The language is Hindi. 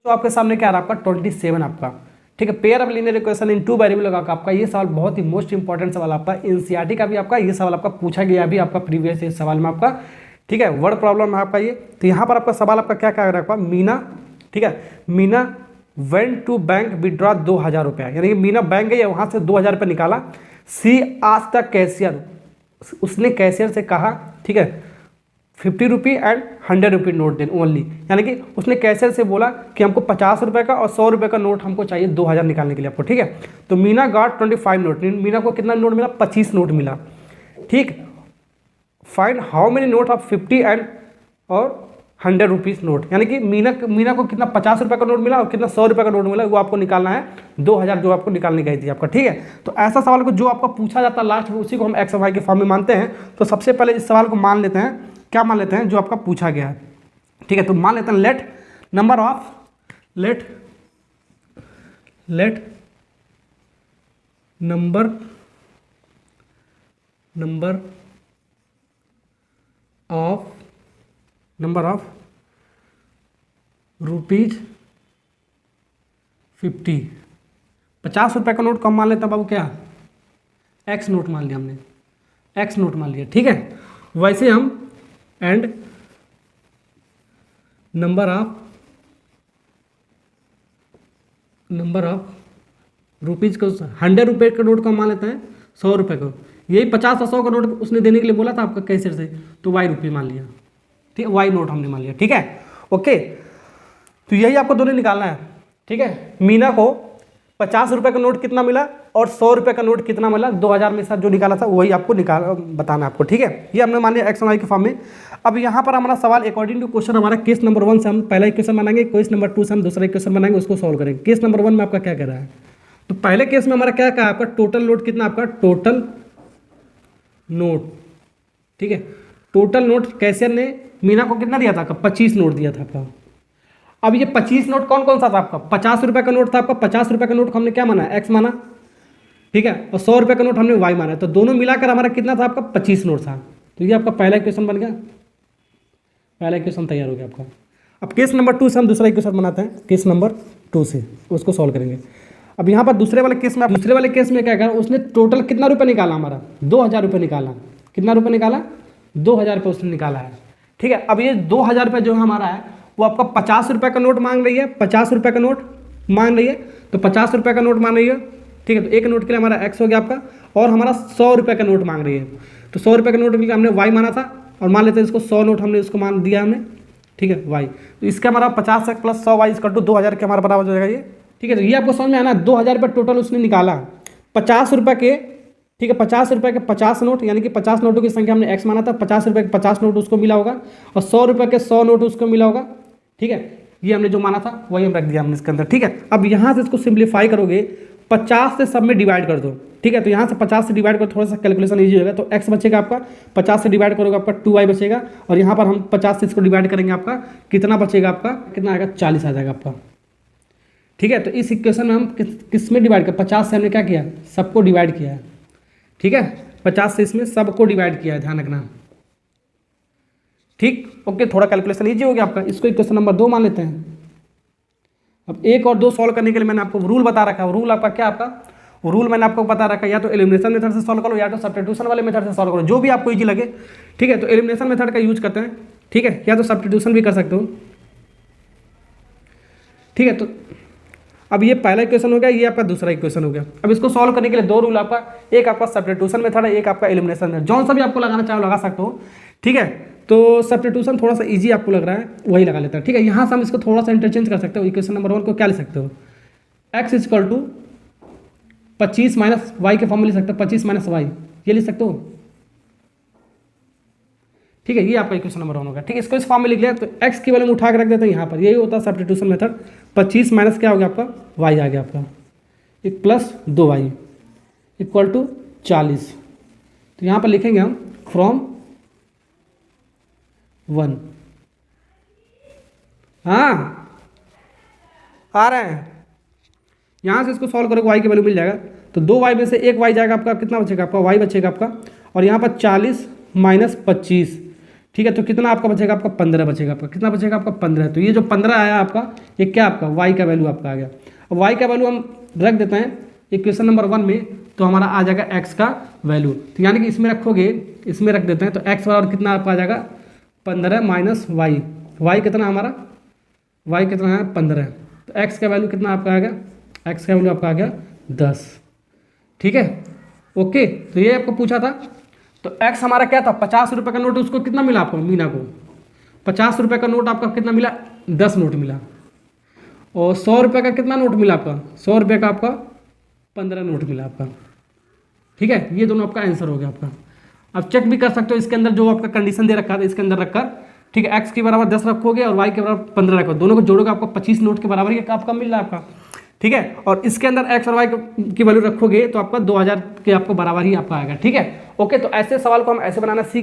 तो आपके सामने क्या आ रहा है आपका 27 आपका, ठीक है। Pair of linear equation in two variable होगा आपका। ये सवाल बहुत ही मोस्ट इंपॉर्टेंट सवाल आपका, एनसीईआरटी का भी आपका ये सवाल आपका पूछा गया अभी आपका प्रीवियस इस सवाल में आपका, ठीक है। वर्ड प्रॉब्लम है आपका ये। तो यहाँ पर आपका सवाल आपका क्या क्या है आपका, मीना, ठीक है, Meena went to bank withdraw 2000 रुपया, यानी कि मीना बैंक गई, वहाँ से 2000 रुपये निकाला। सी आज तक कैशियर, उसने कैशियर से कहा, ठीक है, 50 rupee and 100 rupee note then only, यानी कि उसने कैशियर से बोला कि हमको 50 रुपये का और 100 रुपये का नोट हमको चाहिए 2000 निकालने के लिए आपको, ठीक है। तो मीना गॉट 25 नोट, मीना को कितना नोट मिला, 25 नोट मिला, ठीक। Find how many note of 50 and और 100 रुपीज़ नोट, यानी कि मीना को कितना 50 रुपये का नोट मिला और कितना 100 रुपये का नोट मिला, वो आपको निकालना है 2000 जो आपको निकालनी गई थी आपका, ठीक है। तो ऐसा सवाल को जो आपका पूछा जाता है लास्ट में उसी को हम एक्स और वाई के फॉर्म में मानते हैं। तो सबसे पहले इस सवाल को मान लेते हैं, क्या मान लेते हैं, जो आपका पूछा गया है, ठीक है। तो मान लेते हैं let number of number of rupees 50 रुपये का नोट कम मान लेते हैं बाबू, क्या एक्स नोट मान लिया हमने, एक्स नोट मान लिया, ठीक है। वैसे हम एंड नंबर ऑफ रुपीज़ को 100 रुपये का नोट कम मान लेते हैं 100 रुपये को, यही 50 और 100 का नोट उसने देने के लिए बोला था आपका कैशियर से, तो वाई रुपये मान लिया, ठीक है, वाई नोट हमने मान लिया, ठीक है, ओके। तो यही आपको दोनों निकालना है, ठीक है। मीना को 50 रुपये का नोट कितना मिला और 100 रुपये का नोट कितना मिला, 2000 में साथ जो निकाला था वही आपको बताना है आपको, ठीक है। ये हमने मान लिया एक्स वाई के फॉर्म में। अब यहाँ पर हमारा सवाल अकॉर्डिंग टू क्वेश्चन हमारा केस नंबर 1 से हम पहला इक्वेशन बनाएंगे, केस नंबर 2 से हम दूसरा इक्वेशन बनाएंगे, उसको सॉल्व करेंगे। केस नंबर 1 में आपका क्या कह रहा है, तो पहले केस में हमारा क्या कहा आपका, टोटल नोट कितना आपका, टोटल नोट, ठीक है, टोटल नोट कैशियर ने मीना को कितना दिया था आपका, 25 नोट दिया था आपका। अब ये 25 नोट कौन कौन सा था आपका, 50 रुपये का नोट था आपका, 50 रुपये का नोट हमने क्या माना, एक्स माना, ठीक है, और 100 रुपये का नोट हमने वाई माना, तो दोनों मिलाकर हमारा कितना था आपका, 25 नोट था। तो ये आपका पहला इक्वेशन बन गया, पहला इक्वेशन तैयार हो गया आपका। अब केस नंबर 2 से हम दूसरा इक्वेशन बनाते हैं, केस नंबर 2 से उसको सॉल्व करेंगे। अब यहाँ पर दूसरे वाले केस में क्या करा, उसने टोटल कितना रुपये निकाला, हमारा 2000 रुपये निकाला, कितना रुपये निकाला, 2000 रुपये उसने निकाला है, ठीक है। अब ये 2000 रुपये जो हमारा है वो आपका 50 रुपये का नोट मांग रही है, 50 रुपये का नोट मांग रही है, तो 50 रुपये का नोट मांग रही है, ठीक है। तो एक नोट के लिए हमारा एक्स हो गया आपका, और हमारा 100 रुपये का नोट मांग रही है, तो 100 रुपये का नोट के लिए हमने वाई माना था, और मान लेते हैं इसको 100 नोट हमने इसको मान दिया हमने, ठीक है, वाई। तो इसका हमारा 50 प्लस 100 वाई इसका 2000 के हमारा बराबर हो जाएगा ये, ठीक है। तो ये आपको समझ में आना, 2000 रुपये टोटल उसने निकाला, 50 रुपये के, ठीक है, 50 रुपये के 50 नोट, यानी कि 50 नोटों की संख्या हमने एक्स माना था, 50 रुपये के 50 नोट उसको मिला होगा, और 100 रुपये के 100 नोट उसको मिला होगा, ठीक है। ये हमने जो माना था वही हम रख दिया हमने इसके अंदर, ठीक है। अब यहाँ से इसको सिंप्लीफाई करोगे, 50 से सब में डिवाइड कर दो, ठीक है। तो यहाँ से 50 से डिवाइड करो, थोड़ा सा कैलकुलेशन ईजी होगा। तो एक्स बचेगा आपका, 50 से डिवाइड करोगे आपका 2y बचेगा, और यहाँ पर हम 50 से इसको डिवाइड करेंगे, आपका कितना बचेगा, आपका कितना आएगा, 40 आ जाएगा आपका, ठीक है। तो इस इक्वेशन में हम किस में डिवाइड कर, 50 से हमने क्या किया, सबको डिवाइड किया है, ठीक है, 50 से इसमें सबको डिवाइड किया है, ध्यान रखना, ठीक, ओके। थोड़ा कैलकुलेशन ईजी हो गया आपका। इसको इक्वेशन नंबर 2 मान लेते हैं। अब 1 और 2 सॉल्व करने के लिए मैंने आपको रूल बता रखा है, रूल आपका क्या, आपका रूल मैंने आपको बता रखा है, या तो एलिमिनेशन मेथड से सॉल्व करो या तो सब्स्टिट्यूशन वाले मेथड से सॉल्व करो, जो भी आपको ईजी लगे, ठीक है। तो एलिमिनेशन मेथड का यूज करते हैं, ठीक है, या तो सब्स्टिट्यूशन भी कर सकते हो, ठीक है। तो अब ये पहला इक्वेशन हो गया, ये आपका दूसरा इक्वेशन हो गया। अब इसको सॉल्व करने के लिए 2 रूल आपका, एक आपका सब्स्टिट्यूशन मेथड है, एक आपका एलिमिनेशन मेथड, जौन सा भी आपको लगाना चाहो लगा सकते हो, ठीक है। तो सब्स्टिट्यूशन थोड़ा सा इजी आपको लग रहा है वही लगा लेता है, ठीक है। यहाँ से हम इसको थोड़ा सा इंटरचेंज कर सकते हो। इक्वेशन नंबर 1 को क्या ले सकते हो, x equal to 25 minus Y के फॉर्म में ले सकते हो, 25 माइनस वाई ये ले सकते हो, ठीक है। ये आपका इक्वेशन नंबर 1 होगा, ठीक है। इसको इस फॉर्म में लिख लिया, तो x की वैल्यू उठा के रख देते हैं यहाँ पर, यही होता है सब्स्टिट्यूशन मेथड। 25 माइनस क्या हो गया आपका, y आ गया आपका, एक प्लस 2y इक्वल टू 40। तो यहाँ पर लिखेंगे हम फ्रॉम 1, हाँ आ रहे हैं, यहाँ से इसको सॉल्व करोगे y की वैल्यू मिल जाएगा। तो 2y में से एक y जाएगा आपका, कितना बचेगा आपका, y बचेगा आपका, और यहाँ पर 40 माइनस 25, ठीक है, तो कितना आपका बचेगा, आपका 15 बचेगा, आपका कितना बचेगा, आपका 15। तो ये जो 15 आया आपका, ये क्या आपका वाई का वैल्यू आपका आ गया। अब वाई का वैल्यू हम रख देते हैं इक्वेशन नंबर 1 में, तो हमारा आ जाएगा एक्स का वैल्यू। तो यानी कि इसमें रखोगे, इसमें रख देते हैं, तो एक्स बराबर कितना आपका आ जाएगा 15 माइनस वाई। वाई कितना हमारा, वाई कितना है 15। तो एक्स का वैल्यू कितना आपका आ गया, एक्स का वैल्यू आपका आ गया 10। ठीक है, ओके। तो ये आपको पूछा था। तो एक्स हमारा क्या था, 50 रुपये का नोट, उसको कितना मिला आपको, मीना को 50 रुपये का नोट आपका कितना मिला, 10 नोट मिला। और 100 रुपये का कितना नोट मिला आपका, 100 रुपये का आपका 15 नोट मिला आपका। ठीक है, ये दोनों आपका आंसर हो गया आपका। अब चेक भी कर सकते हो इसके अंदर जो आपका कंडीशन दे रखा था, इसके अंदर रखकर, ठीक है, एक्स के बराबर 10 रखोगे और वाई के बराबर 15 रखोगे, दोनों को जोड़ोगे आपको 25 नोट के बराबर ये आपका मिल रहा है आपका। ठीक है, और इसके अंदर एक्स और वाई की वैल्यू रखोगे तो आपका 2000 के आपको बराबर ही आपका आएगा। ठीक है, ओके। तो ऐसे सवाल को हम ऐसे बनाना सीख